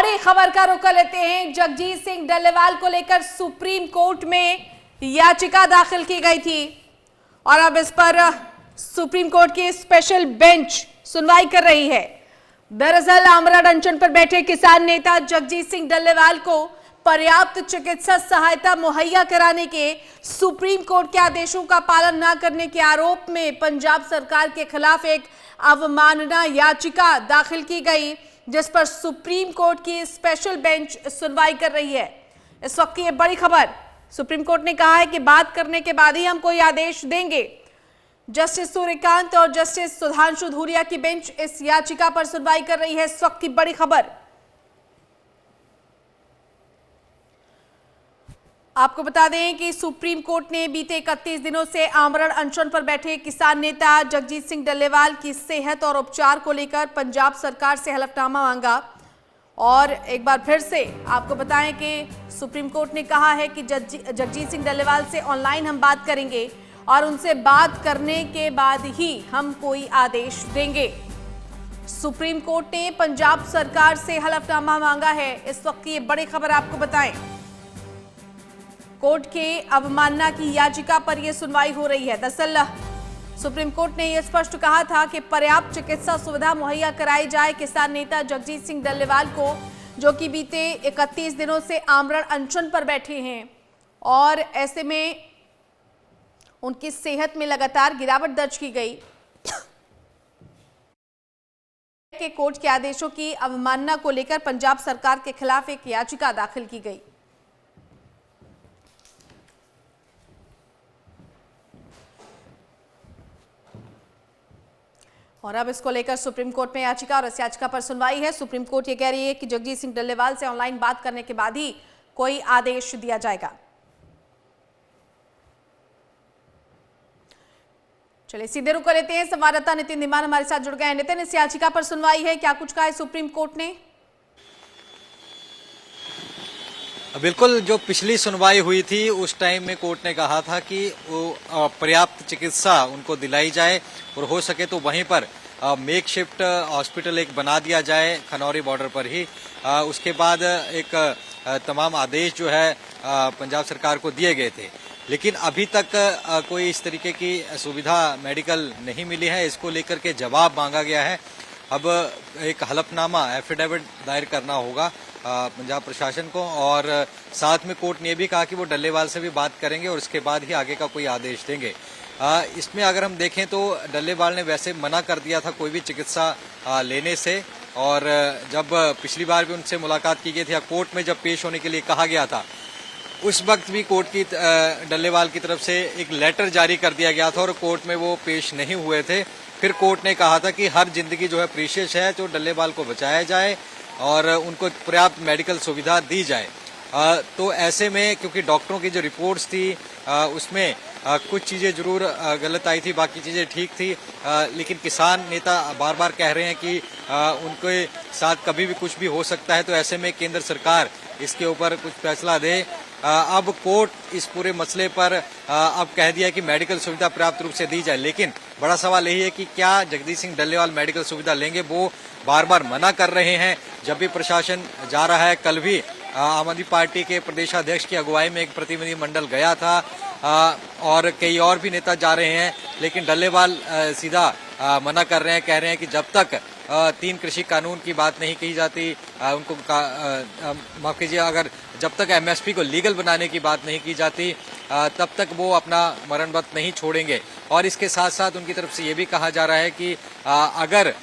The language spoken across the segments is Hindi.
बड़ी खबर का रुख कर लेते हैं। जगजीत सिंह डल्लेवाल को लेकर सुप्रीम कोर्ट में याचिका दाखिल की गई थी और अब इस पर सुप्रीम कोर्ट की स्पेशल बेंच सुनवाई कर रही है। दरअसल आमरण अनशन पर बैठे किसान नेता जगजीत सिंह डल्लेवाल को पर्याप्त चिकित्सा सहायता मुहैया कराने के सुप्रीम कोर्ट के आदेशों का पालन न करने के आरोप में पंजाब सरकार के खिलाफ एक अवमानना याचिका दाखिल की गई, जिस पर सुप्रीम कोर्ट की स्पेशल बेंच सुनवाई कर रही है। इस वक्त की ये बड़ी खबर, सुप्रीम कोर्ट ने कहा है कि बात करने के बाद ही हम कोई आदेश देंगे। जस्टिस सूर्यकांत और जस्टिस सुधांशु धूलिया की बेंच इस याचिका पर सुनवाई कर रही है। इस वक्त की बड़ी खबर आपको बता दें कि सुप्रीम कोर्ट ने बीते 31 दिनों से आमरण अनशन पर बैठे किसान नेता जगजीत सिंह डल्लेवाल की सेहत और उपचार को लेकर पंजाब सरकार से हलफनामा मांगा। और एक बार फिर से आपको बताएं कि सुप्रीम कोर्ट ने कहा है कि जगजीत सिंह डल्लेवाल से ऑनलाइन हम बात करेंगे और उनसे बात करने के बाद ही हम कोई आदेश देंगे। सुप्रीम कोर्ट ने पंजाब सरकार से हलफनामा मांगा है। इस वक्त की ये बड़ी खबर आपको बताएं, कोर्ट के अवमानना की याचिका पर यह सुनवाई हो रही है। दरअसल सुप्रीम कोर्ट ने यह स्पष्ट कहा था कि पर्याप्त चिकित्सा सुविधा मुहैया कराई जाए किसान नेता जगजीत सिंह डल्लेवाल को, जो कि बीते 31 दिनों से आमरण अनशन पर बैठे हैं और ऐसे में उनकी सेहत में लगातार गिरावट दर्ज की गई। के कोर्ट के आदेशों की अवमानना को लेकर पंजाब सरकार के खिलाफ एक याचिका दाखिल की गई। और अब इसको लेकर सुप्रीम कोर्ट में याचिका और इस याचिका पर सुनवाई है। सुप्रीम कोर्ट ये कह रही है कि जगजीत सिंह डल्लेवाल से ऑनलाइन बात करने के बाद ही कोई आदेश दिया जाएगा। चलिए सीधे रुक कर लेते हैं, संवाददाता नितिन धीमान हमारे साथ जुड़ गए हैं। नितिन, इस याचिका पर सुनवाई है, क्या कुछ कहा है सुप्रीम कोर्ट ने? बिल्कुल, जो पिछली सुनवाई हुई थी उस टाइम में कोर्ट ने कहा था कि वो पर्याप्त चिकित्सा उनको दिलाई जाए और हो सके तो वहीं पर मेक शिफ्ट हॉस्पिटल एक बना दिया जाए खनौरी बॉर्डर पर ही। उसके बाद एक तमाम आदेश जो है पंजाब सरकार को दिए गए थे, लेकिन अभी तक कोई इस तरीके की सुविधा मेडिकल नहीं मिली है। इसको लेकर के जवाब मांगा गया है। अब एक हलफनामा एफिडेविट दायर करना होगा पंजाब प्रशासन को, और साथ में कोर्ट ने यह भी कहा कि वो डल्लेवाल से भी बात करेंगे और उसके बाद ही आगे का कोई आदेश देंगे। इसमें अगर हम देखें तो डल्लेवाल ने वैसे मना कर दिया था कोई भी चिकित्सा लेने से, और जब पिछली बार भी उनसे मुलाकात की गई थी या कोर्ट में जब पेश होने के लिए कहा गया था, उस वक्त भी कोर्ट की डल्लेवाल की तरफ से एक लेटर जारी कर दिया गया था और कोर्ट में वो पेश नहीं हुए थे। फिर कोर्ट ने कहा था कि हर जिंदगी जो है प्रीशियस है, तो डल्लेवाल को बचाया जाए और उनको पर्याप्त मेडिकल सुविधा दी जाए। तो ऐसे में क्योंकि डॉक्टरों की जो रिपोर्ट्स थी उसमें कुछ चीज़ें जरूर गलत आई थी, बाकी चीज़ें ठीक थी, लेकिन किसान नेता बार बार कह रहे हैं कि उनके साथ कभी भी कुछ भी हो सकता है। तो ऐसे में केंद्र सरकार इसके ऊपर कुछ फैसला दे। अब कोर्ट इस पूरे मसले पर अब कह दिया कि मेडिकल सुविधा पर्याप्त रूप से दी जाए, लेकिन बड़ा सवाल यही है कि क्या जगजीत सिंह डल्लेवाल मेडिकल सुविधा लेंगे। वो बार बार मना कर रहे हैं। जब भी प्रशासन जा रहा है, कल भी आम आदमी पार्टी के प्रदेशाध्यक्ष की अगुवाई में एक प्रतिनिधि मंडल गया था और कई और भी नेता जा रहे हैं, लेकिन डल्लेवाल सीधा मना कर रहे हैं। कह रहे हैं कि जब तक 3 कृषि कानून की बात नहीं की जाती, उनको माफ कीजिए, अगर जब तक एमएसपी को लीगल बनाने की बात नहीं की जाती तब तक वो अपना मरण व्रत नहीं छोड़ेंगे। और इसके साथ साथ उनकी तरफ से ये भी कहा जा रहा है कि अगर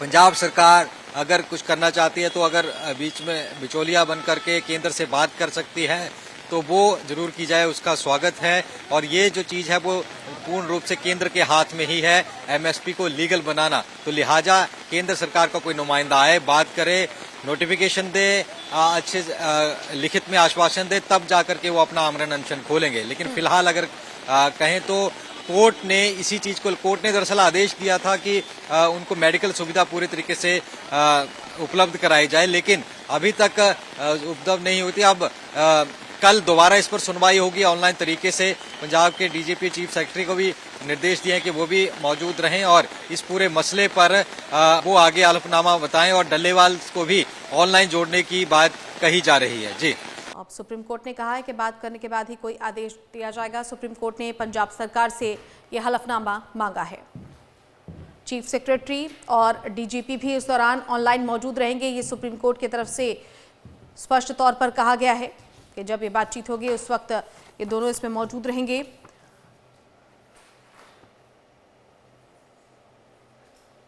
पंजाब सरकार अगर कुछ करना चाहती है तो अगर बीच में बिचौलिया बन करके केंद्र से बात कर सकती है तो वो जरूर की जाए, उसका स्वागत है। और ये जो चीज़ है वो पूर्ण रूप से केंद्र के हाथ में ही है, एमएसपी को लीगल बनाना। तो लिहाजा केंद्र सरकार का कोई नुमाइंदा आए, बात करे, नोटिफिकेशन दे, अच्छे लिखित में आश्वासन दे, तब जाकर के वो अपना आमरण अनशन खोलेंगे। लेकिन फिलहाल अगर कहें तो कोर्ट ने इसी चीज को, कोर्ट ने दरअसल आदेश दिया था कि उनको मेडिकल सुविधा पूरी तरीके से उपलब्ध कराई जाए, लेकिन अभी तक उपलब्ध नहीं होती। अब कल दोबारा इस पर सुनवाई होगी ऑनलाइन तरीके से। पंजाब के डीजीपी चीफ सेक्रेटरी को भी निर्देश दिए हैं कि वो भी मौजूद रहें और इस पूरे मसले पर वो आगे हलफनामा बताएं और डल्लेवाल को भी ऑनलाइन जोड़ने की बात कही जा रही है। जी, अब सुप्रीम कोर्ट ने कहा है कि बात करने के बाद ही कोई आदेश दिया जाएगा। सुप्रीम कोर्ट ने पंजाब सरकार से यह हलफनामा मांगा है। चीफ सेक्रेटरी और डीजीपी भी इस दौरान ऑनलाइन मौजूद रहेंगे। ये सुप्रीम कोर्ट की तरफ से स्पष्ट तौर पर कहा गया है कि जब ये बातचीत होगी उस वक्त ये दोनों इसमें मौजूद रहेंगे।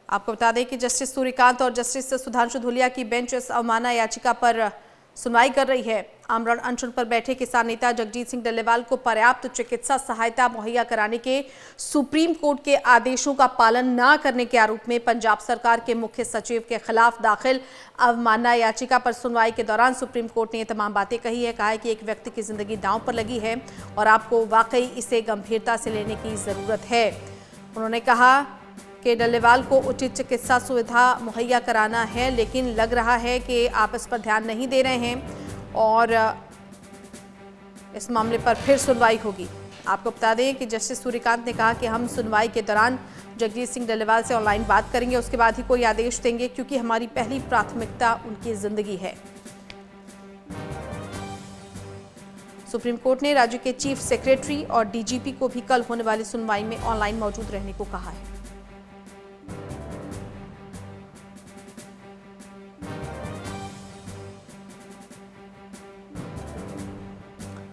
आपको बता दें कि जस्टिस सूर्यकांत और जस्टिस सुधांशु धूलिया की बेंच इस अवमानना याचिका पर सुनवाई कर रही है। आमरण अनशन पर बैठे किसान नेता जगजीत सिंह डल्लेवाल को पर्याप्त चिकित्सा सहायता मुहैया कराने के सुप्रीम कोर्ट के आदेशों का पालन न करने के आरोप में पंजाब सरकार के मुख्य सचिव के खिलाफ दाखिल अवमानना याचिका पर सुनवाई के दौरान सुप्रीम कोर्ट ने ये तमाम बातें कही है। कहा है कि एक व्यक्ति की जिंदगी दांव पर लगी है और आपको वाकई इसे गंभीरता से लेने की जरूरत है। उन्होंने कहा कि डल्लेवाल को उचित चिकित्सा सुविधा मुहैया कराना है, लेकिन लग रहा है कि आप इस पर ध्यान नहीं दे रहे हैं और इस मामले पर फिर सुनवाई होगी। आपको बता दें कि जस्टिस सूर्यकांत ने कहा कि हम सुनवाई के दौरान जगजीत सिंह डल्लेवाल से ऑनलाइन बात करेंगे, उसके बाद ही कोई आदेश देंगे, क्योंकि हमारी पहली प्राथमिकता उनकी जिंदगी है। सुप्रीम कोर्ट ने राज्य के चीफ सेक्रेटरी और डीजीपी को भी कल होने वाली सुनवाई में ऑनलाइन मौजूद रहने को कहा है।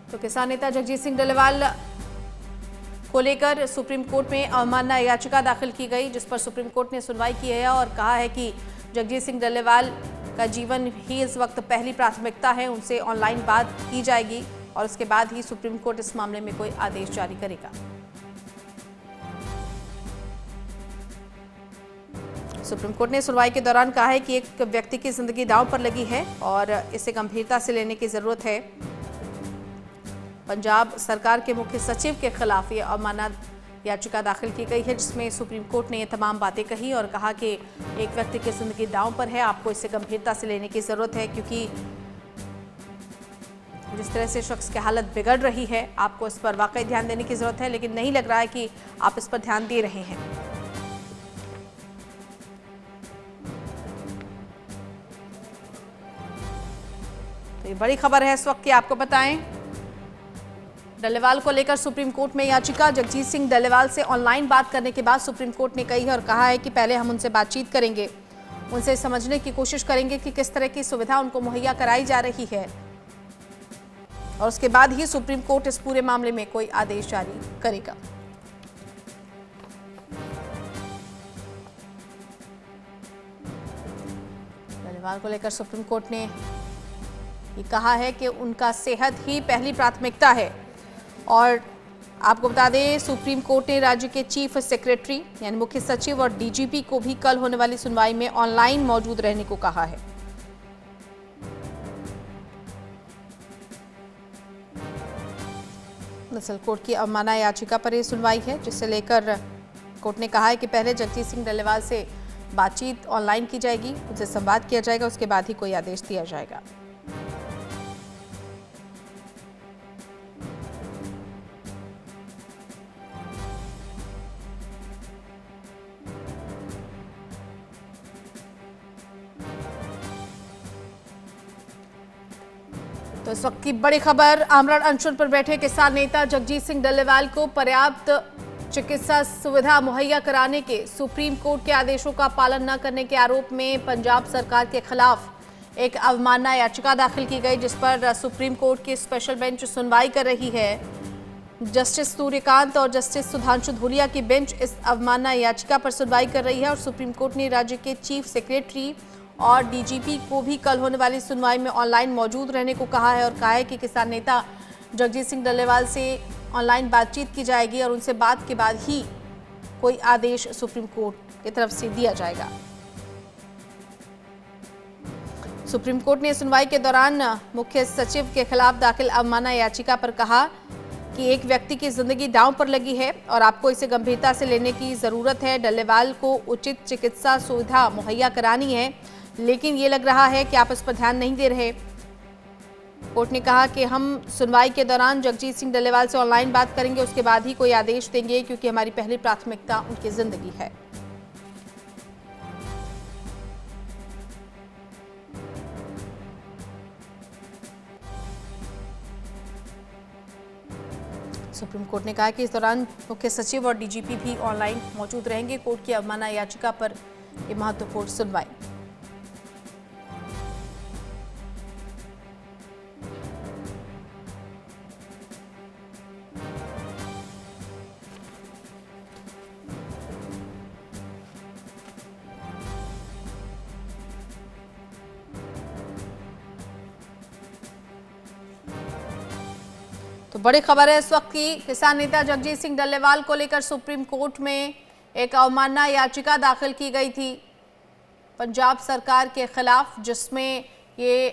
तो किसान नेता जगजीत सिंह डल्लेवाल को लेकर सुप्रीम कोर्ट में अवमानना याचिका दाखिल की गई, जिस पर सुप्रीम कोर्ट ने सुनवाई की है और कहा है कि जगजीत सिंह डल्लेवाल का जीवन ही इस वक्त पहली प्राथमिकता है। उनसे ऑनलाइन बात की जाएगी और उसके बाद ही सुप्रीम कोर्ट इस मामले में कोई आदेश जारी करेगा। सुप्रीम कोर्ट ने सुनवाई के दौरान कहा है कि एक व्यक्ति की जिंदगी दांव पर लगी है और इसे गंभीरता से लेने की जरूरत है। पंजाब सरकार के मुख्य सचिव के खिलाफ ये अवमानना याचिका दाखिल की गई है, जिसमें सुप्रीम कोर्ट ने ये तमाम बातें कही और कहा कि एक व्यक्ति की जिंदगी दांव पर है, आपको इसे गंभीरता से लेने की जरूरत है, क्योंकि जिस तरह से शख्स की हालत बिगड़ रही है आपको इस पर वाकई ध्यान देने की जरूरत है, लेकिन नहीं लग रहा है कि आप इस पर ध्यान दे रहे हैं। तो ये बड़ी खबर है इस वक्त की, आपको बताएं डल्लेवाल को लेकर सुप्रीम कोर्ट में याचिका। जगजीत सिंह डल्लेवाल से ऑनलाइन बात करने के बाद सुप्रीम कोर्ट ने कही है और कहा है कि पहले हम उनसे बातचीत करेंगे, उनसे समझने की कोशिश करेंगे कि किस तरह की सुविधा उनको मुहैया कराई जा रही है और उसके बाद ही सुप्रीम कोर्ट इस पूरे मामले में कोई आदेश जारी करेगा। डल्लेवाल को लेकर सुप्रीम कोर्ट ने ये कहा है कि उनका सेहत ही पहली प्राथमिकता है और आपको बता दें सुप्रीम कोर्ट ने राज्य के चीफ सेक्रेटरी यानी मुख्य सचिव और डीजीपी को भी कल होने वाली सुनवाई में ऑनलाइन मौजूद रहने को कहा है। दरअसल कोर्ट की अवमानना याचिका पर यह सुनवाई है, जिसे लेकर कोर्ट ने कहा है कि पहले जगजीत सिंह डल्लेवाल से बातचीत ऑनलाइन की जाएगी, उनसे संवाद किया जाएगा, उसके बाद ही कोई आदेश दिया जाएगा। तो इस वक्त की बड़ी खबर, आमरण अनशन पर बैठे किसान नेता जगजीत सिंह डल्लेवाल को पर्याप्त चिकित्सा सुविधा मुहैया कराने के सुप्रीम कोर्ट के आदेशों का पालन न करने के आरोप में पंजाब सरकार के खिलाफ एक अवमानना याचिका दाखिल की गई, जिस पर सुप्रीम कोर्ट की स्पेशल बेंच सुनवाई कर रही है। जस्टिस सूर्यकांत और जस्टिस सुधांशु धूलिया की बेंच इस अवमानना याचिका पर सुनवाई कर रही है और सुप्रीम कोर्ट ने राज्य के चीफ सेक्रेटरी और डीजीपी को भी कल होने वाली सुनवाई में ऑनलाइन मौजूद रहने को कहा है और कहा है कि किसान नेता जगजीत सिंह डल्लेवाल से ऑनलाइन बातचीत की जाएगी और उनसे बात के बाद ही कोई आदेश सुप्रीम कोर्ट की तरफ से दिया जाएगा। सुप्रीम कोर्ट ने सुनवाई के दौरान मुख्य सचिव के खिलाफ दाखिल अवमानना याचिका पर कहा कि एक व्यक्ति की जिंदगी दांव पर लगी है और आपको इसे गंभीरता से लेने की जरूरत है। डल्लेवाल को उचित चिकित्सा सुविधा मुहैया करानी है, लेकिन ये लग रहा है कि आप इस पर ध्यान नहीं दे रहे। कोर्ट ने कहा कि हम सुनवाई के दौरान जगजीत सिंह डल्लेवाल से ऑनलाइन बात करेंगे, उसके बाद ही कोई आदेश देंगे, क्योंकि हमारी पहली प्राथमिकता उनकी जिंदगी है। सुप्रीम कोर्ट ने कहा कि इस दौरान मुख्य सचिव और डीजीपी भी ऑनलाइन मौजूद रहेंगे। कोर्ट की अवमानना याचिका पर यह महत्वपूर्ण सुनवाई। तो बड़ी खबर है इस वक्त की, किसान नेता जगजीत सिंह डल्लेवाल को लेकर सुप्रीम कोर्ट में एक अवमानना याचिका दाखिल की गई थी पंजाब सरकार के खिलाफ, जिसमें ये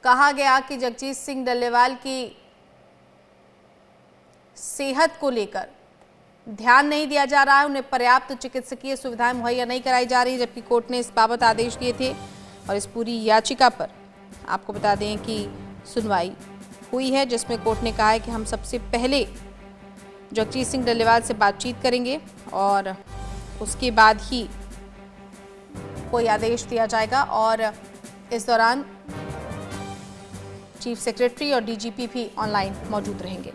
कहा गया कि जगजीत सिंह डल्लेवाल की सेहत को लेकर ध्यान नहीं दिया जा रहा है, उन्हें पर्याप्त चिकित्सकीय सुविधाएं मुहैया नहीं कराई जा रही, जबकि कोर्ट ने इस बाबत आदेश दिए थे। और इस पूरी याचिका पर आपको बता दें कि सुनवाई हुई है, जिसमें कोर्ट ने कहा है कि हम सबसे पहले जगजीत सिंह डल्लेवाल से बातचीत करेंगे और उसके बाद ही कोई आदेश दिया जाएगा। और इस दौरान चीफ सेक्रेटरी और डीजीपी भी ऑनलाइन मौजूद रहेंगे।